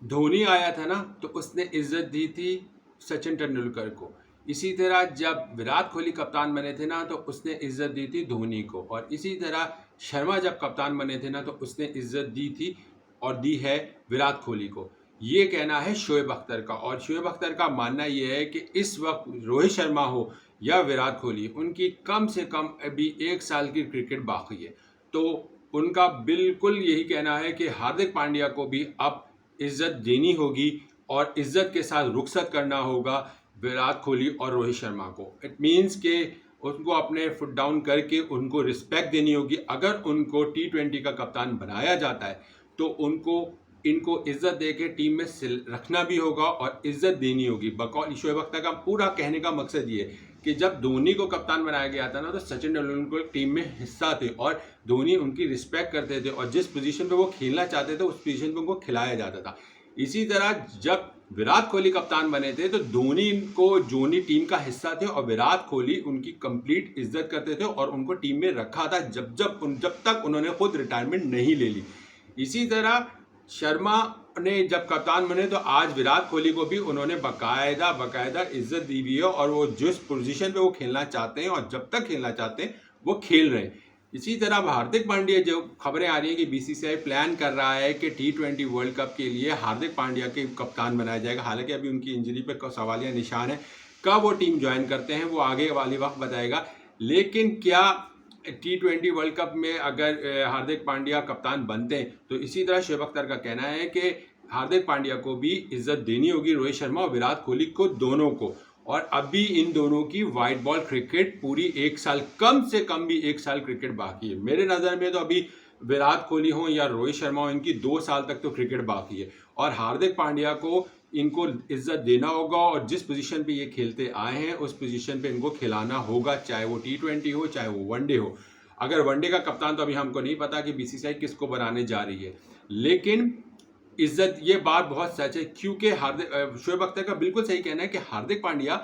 धोनी आया था ना तो उसने इज्जत दी थी सचिन तेंदुलकर को। इसी तरह जब विराट कोहली कप्तान बने थे ना तो उसने इज्जत दी थी धोनी को, और इसी तरह शर्मा जब कप्तान बने थे ना तो उसने इज्जत दी थी और दी है विराट कोहली को। ये कहना है शोएब अख्तर का, और शोएब अख्तर का मानना ये है कि इस वक्त रोहित शर्मा हो या विराट कोहली, उनकी कम से कम अभी 1 साल की क्रिकेट बाकी है। तो उनका बिल्कुल यही कहना है कि हार्दिक पांड्या को भी अब इज्जत देनी होगी और इज्जत के साथ रुखसत करना होगा विराट कोहली और रोहित शर्मा को। इट मीन्स के उनको अपने फुट डाउन करके उनको रिस्पेक्ट देनी होगी। अगर उनको T20 का कप्तान बनाया जाता है तो उनको इनको इज्जत दे के टीम में रखना भी होगा और इज्जत देनी होगी। बकौल शोएब अख्तर का पूरा कहने का मकसद ये है कि जब धोनी को कप्तान बनाया गया था ना तो सचिन तेंदुलकर टीम में हिस्सा थे और धोनी उनकी रिस्पेक्ट करते थे और जिस पोजीशन पे वो खेलना चाहते थे उस पोजीशन पे उनको खिलाया जाता था। इसी तरह जब विराट कोहली कप्तान बने थे तो धोनी टीम का हिस्सा थे और विराट कोहली उनकी कंप्लीट इज्जत करते थे और उनको टीम में रखा था जब तक उन्होंने खुद रिटायरमेंट नहीं ले ली। इसी तरह शर्मा ने जब कप्तान बने तो आज विराट कोहली को भी उन्होंने बकायदा इज्जत दी हुई है और वो जिस पोजीशन पे वो खेलना चाहते हैं और जब तक खेलना चाहते हैं वो खेल रहे हैं। इसी तरह हार्दिक पांड्या, जो खबरें आ रही हैं कि बीसीसीआई प्लान कर रहा है कि T20 वर्ल्ड कप के लिए हार्दिक पांड्या के कप्तान बनाया जाएगा। हालांकि अभी उनकी इंजरी पे सवालिया निशान है, कब वो टीम ज्वाइन करते हैं वो आगे वाली वक्त बताएगा। लेकिन क्या T20 वर्ल्ड कप में अगर हार्दिक पांड्या कप्तान बनते हैं तो इसी तरह शोएब अख्तर का कहना है कि हार्दिक पांड्या को भी इज्जत देनी होगी, रोहित शर्मा और विराट कोहली को, दोनों को। और अभी इन दोनों की वाइट बॉल क्रिकेट पूरी 1 साल, कम से कम भी 1 साल क्रिकेट बाकी है। मेरे नज़र में तो अभी विराट कोहली हो या रोहित शर्मा हो, इनकी 2 साल तक तो क्रिकेट बाकी है और हार्दिक पांड्या को इनको इज्जत देना होगा और जिस पोजीशन पे ये खेलते आए हैं उस पोजीशन पे इनको खिलाना होगा, चाहे वो T20 हो चाहे वो वनडे हो। अगर वनडे का कप्तान तो अभी हमको नहीं पता कि बीसीसीआई किसको बनाने जा रही है, लेकिन इज्जत, ये बात बहुत सच है क्योंकि शोएब अख्तर का बिल्कुल सही कहना है कि हार्दिक पांड्या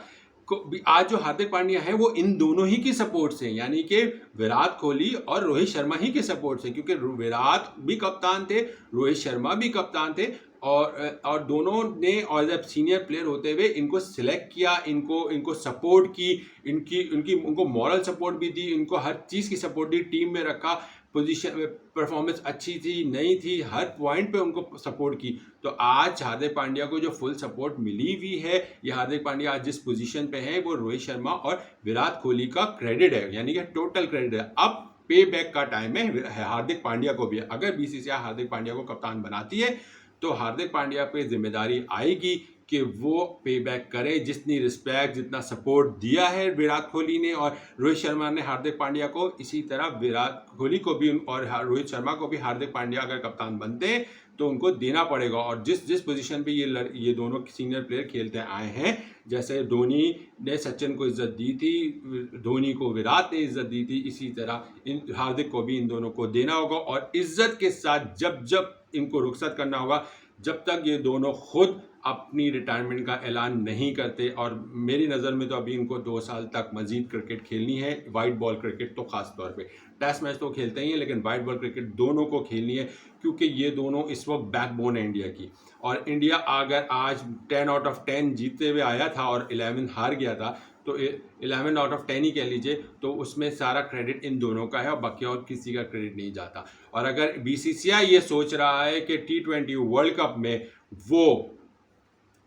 को आज जो हार्दिक पांड्या है वो इन दोनों ही की सपोर्ट से, यानी कि विराट कोहली और रोहित शर्मा ही के सपोर्ट से, क्योंकि विराट भी कप्तान थे, रोहित शर्मा भी कप्तान थे और दोनों ने और जब सीनियर प्लेयर होते हुए इनको सिलेक्ट किया, इनको सपोर्ट की, उनको मॉरल सपोर्ट भी दी, इनको हर चीज़ की सपोर्ट दी, टीम में रखा, पोजीशन परफॉर्मेंस अच्छी थी नहीं थी, हर पॉइंट पे उनको सपोर्ट की। तो आज हार्दिक पांड्या को जो फुल सपोर्ट मिली हुई है, ये हार्दिक पांड्या आज जिस पोजीशन पे है वो रोहित शर्मा और विराट कोहली का क्रेडिट है, यानी कि टोटल क्रेडिट है। अब पे बैक का टाइम है हार्दिक पांड्या को भी। अगर बीसीसीआई हार्दिक पांड्या को कप्तान बनाती है तो हार्दिक पांड्या पे जिम्मेदारी आएगी कि वो पे बैक करे, जितनी रिस्पेक्ट जितना सपोर्ट दिया है विराट कोहली ने और रोहित शर्मा ने हार्दिक पांड्या को, इसी तरह विराट कोहली को भी और रोहित शर्मा को भी हार्दिक पांड्या अगर कप्तान बनते हैं तो उनको देना पड़ेगा। और जिस पोजीशन पे ये दोनों सीनियर प्लेयर खेलते आए हैं, जैसे धोनी ने सचिन को इज्जत दी थी, धोनी को विराट ने इज्जत दी थी, इसी तरह इन हार्दिक को भी इन दोनों को देना होगा और इज्जत के साथ जब इनको रुखसत करना होगा, जब तक ये दोनों खुद अपनी रिटायरमेंट का ऐलान नहीं करते। और मेरी नज़र में तो अभी इनको 2 साल तक मजीद क्रिकेट खेलनी है, वाइट बॉल क्रिकेट तो ख़ास तौर पे। टेस्ट मैच तो खेलते ही हैं लेकिन वाइट बॉल क्रिकेट दोनों को खेलनी है क्योंकि ये दोनों इस वक्त बैकबोन है इंडिया की। और इंडिया अगर आज 10 आउट ऑफ 10 जीतते हुए आया था और 11 हार गया था तो 11 आउट ऑफ 10 ही कह लीजिए, तो उसमें सारा क्रेडिट इन दोनों का है और बाकी और किसी का क्रेडिट नहीं जाता। और अगर बीसीसीआई ये सोच रहा है कि T20 वर्ल्ड कप में वो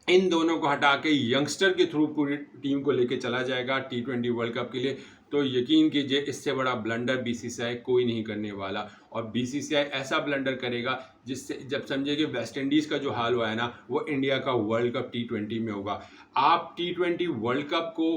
इन दोनों को हटा के यंगस्टर के थ्रू पूरी टीम को लेके चला जाएगा T20 वर्ल्ड कप के लिए, तो यकीन कीजिए इससे बड़ा ब्लंडर बीसीसीआई कोई नहीं करने वाला। और बीसीसीआई ऐसा ब्लंडर करेगा जिससे जब समझे कि वेस्ट इंडीज़ का जो हाल हुआ है ना, वो इंडिया का वर्ल्ड कप T20 में होगा। आप T20 वर्ल्ड कप को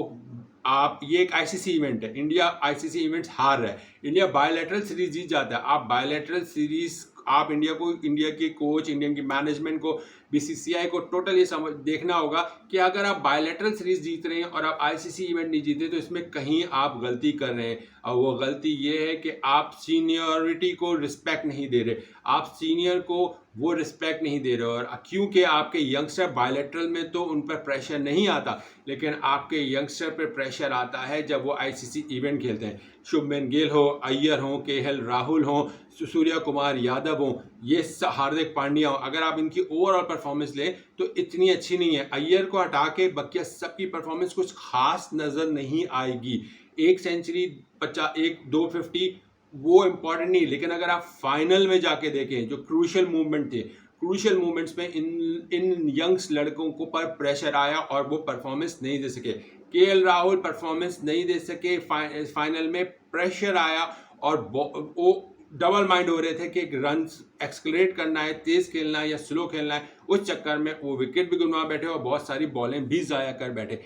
ये एक आईसीसी इवेंट है, इंडिया आईसीसी इवेंट्स हार रहा है, इंडिया बायलैटरल सीरीज जीत जाता है। आप बायलैटरल सीरीज, आप इंडिया के कोच, इंडियन की मैनेजमेंट को, बीसीसीआई को टोटल ये देखना होगा कि अगर आप बायलैटरल सीरीज जीत रहे हैं और आप आईसीसी इवेंट नहीं जीते तो इसमें कहीं आप गलती कर रहे हैं। और वो गलती ये है कि आप सीनियरिटी को रिस्पेक्ट नहीं दे रहे, आप सीनियर को वो रिस्पेक्ट नहीं दे रहे हो। और क्योंकि आपके यंगस्टर बायलैटरल में तो उन पर प्रेशर नहीं आता, लेकिन आपके यंगस्टर पर प्रेशर आता है जब वो आईसीसी इवेंट खेलते हैं। शुभमन गिल हो, अय्यर हो, केएल राहुल हो, सूर्या कुमार यादव हो, ये हार्दिक पांड्या हो, अगर आप इनकी ओवरऑल परफॉर्मेंस लें तो इतनी अच्छी नहीं है। अय्यर को हटा के बाकी सबकी परफॉर्मेंस कुछ खास नज़र नहीं आएगी। एक सेंचुरी 50, एक 250 वो इम्पॉर्टेंट नहीं, लेकिन अगर आप फाइनल में जाके देखें जो क्रूशियल मूवमेंट थे, क्रूशियल मूवमेंट्स में इन यंग्स लड़कों को पर प्रेशर आया और वो परफॉर्मेंस नहीं दे सके। केएल राहुल परफॉर्मेंस नहीं दे सके, फाइनल में प्रेशर आया और वो डबल माइंड हो रहे थे कि रन एक्सक्लेरेट करना है, तेज़ खेलना है या स्लो खेलना है। उस चक्कर में वो विकेट भी गुनवा बैठे और बहुत सारी बॉलें भी ज़ाया कर बैठे।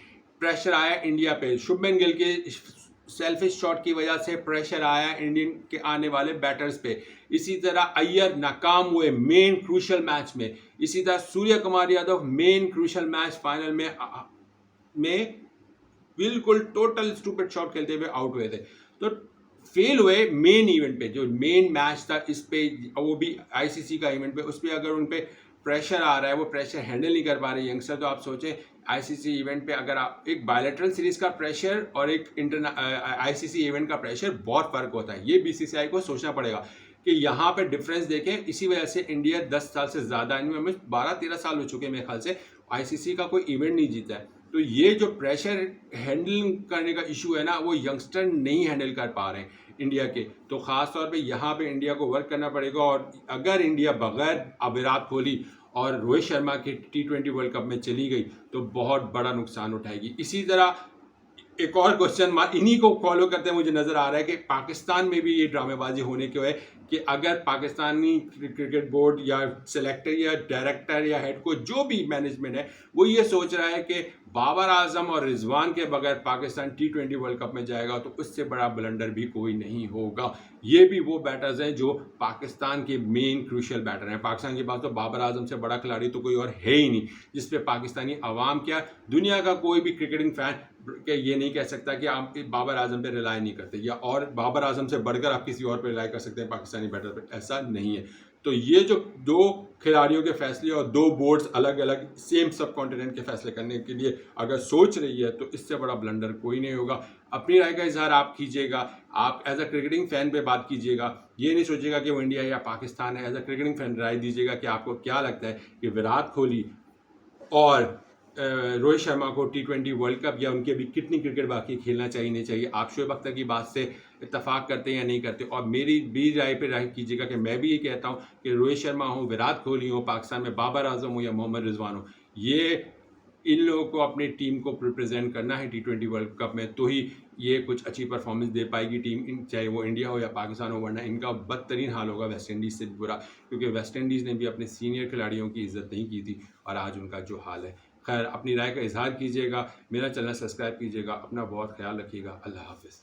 प्रेशर आया इंडिया पे, शुभमन गिल के सेल्फिश शॉट की वजह से प्रेशर आया इंडियन के आने वाले बैटर्स पे। इसी तरह अय्यर नाकाम हुए मेन क्रूशियल मैच में। इसी तरह Surya Kumar Yadav main crucial match final में बिल्कुल टोटल स्टूपिड शॉट खेलते हुए आउट हुए थे। तो फेल हुए मेन इवेंट पे, जो मेन मैच था इस पे, वो भी आईसीसी का इवेंट पे, उस पर अगर उन पे प्रेशर आ रहा है, वो प्रेशर हैंडल नहीं कर पा रहे यंगस्टर, तो आप सोचें आईसीसी इवेंट पे अगर आप एक बायलैटरल सीरीज का प्रेशर और एक आईसीसी इवेंट का प्रेशर बहुत फर्क होता है। ये बीसीसीआई को सोचना पड़ेगा कि यहाँ पे डिफरेंस देखें। इसी वजह से इंडिया 10 साल से ज़्यादा, इनमें 12-13 साल हो चुके हैं मेरे ख्याल से, आईसीसी का कोई इवेंट नहीं जीता है। तो ये जो प्रेशर हैंडल करने का इशू है ना, वो यंगस्टर नहीं हैंडल कर पा रहे हैं इंडिया के। तो ख़ास तौर पे यहाँ पे इंडिया को वर्क करना पड़ेगा। और अगर इंडिया बगैर विराट कोहली और रोहित शर्मा के T20 वर्ल्ड कप में चली गई तो बहुत बड़ा नुकसान उठाएगी। इसी तरह एक और क्वेश्चन मार्क इन्हीं को फॉलो करते हैं मुझे नज़र आ रहा है कि पाकिस्तान में भी ये ड्रामेबाजी होने की है कि अगर पाकिस्तानी क्रिकेट बोर्ड या सेलेक्टर या डायरेक्टर या हेड कोच जो भी मैनेजमेंट है वो ये सोच रहा है कि बाबर आजम और रिजवान के बगैर पाकिस्तान T20 वर्ल्ड कप में जाएगा तो उससे बड़ा ब्लंडर भी कोई नहीं होगा। ये भी वो बैटर्स हैं जो पाकिस्तान के मेन क्रूशियल बैटर हैं। पाकिस्तान की बात तो बाबर आजम से बड़ा खिलाड़ी तो कोई और है ही नहीं, जिस पे पाकिस्तानी अवाम क्या दुनिया का कोई भी क्रिकेटिंग फैन ये नहीं कह सकता कि आप बाबर आजम पे रिलाई नहीं करते, या और बाबर आजम से बढ़कर आप किसी और पे रिलाई कर सकते हैं पाकिस्तानी बैटर पे, ऐसा नहीं है। तो ये जो दो खिलाड़ियों के फैसले और दो बोर्ड्स अलग अलग सेम सब कॉन्टिनेंट के फैसले करने के लिए अगर सोच रही है तो इससे बड़ा ब्लंडर कोई नहीं होगा। अपनी राय का इजहार आप कीजिएगा, आप एज अ क्रिकेटिंग फैन पे बात कीजिएगा, ये नहीं सोचिएगा कि वो इंडिया या पाकिस्तान है। एज अ क्रिकेटिंग फैन राय दीजिएगा कि आपको क्या लगता है कि विराट कोहली और रोहित शर्मा को T20 वर्ल्ड कप या उनके भी कितनी क्रिकेट बाकी खेलना चाहिए नहीं चाहिए। आप शोएब अख्तर की बात से इत्तेफाक करते हैं या नहीं करते, और मेरी भी राय पे राय कीजिएगा कि मैं भी ये कहता हूँ कि रोहित शर्मा हो, विराट कोहली हो, पाकिस्तान में बाबर आजम हो या मोहम्मद रिजवान हो, ये इन लोगों को अपनी टीम को रिप्रेजेंट करना है T20 वर्ल्ड कप में, तो ही ये कुछ अच्छी परफॉर्मेंस दे पाएगी टीम, चाहे वो इंडिया हो या पाकिस्तान हो। वरना इनका बदतरीन हाल होगा वेस्ट इंडीज़ से भी बुरा, क्योंकि वेस्ट इंडीज़ ने भी अपने सीनियर खिलाड़ियों की इज्जत नहीं की थी और आज उनका जो हाल है। खैर, अपनी राय का इजहार कीजिएगा, मेरा चैनल सब्सक्राइब कीजिएगा, अपना बहुत ख्याल रखिएगा। अल्लाह हाफिज़।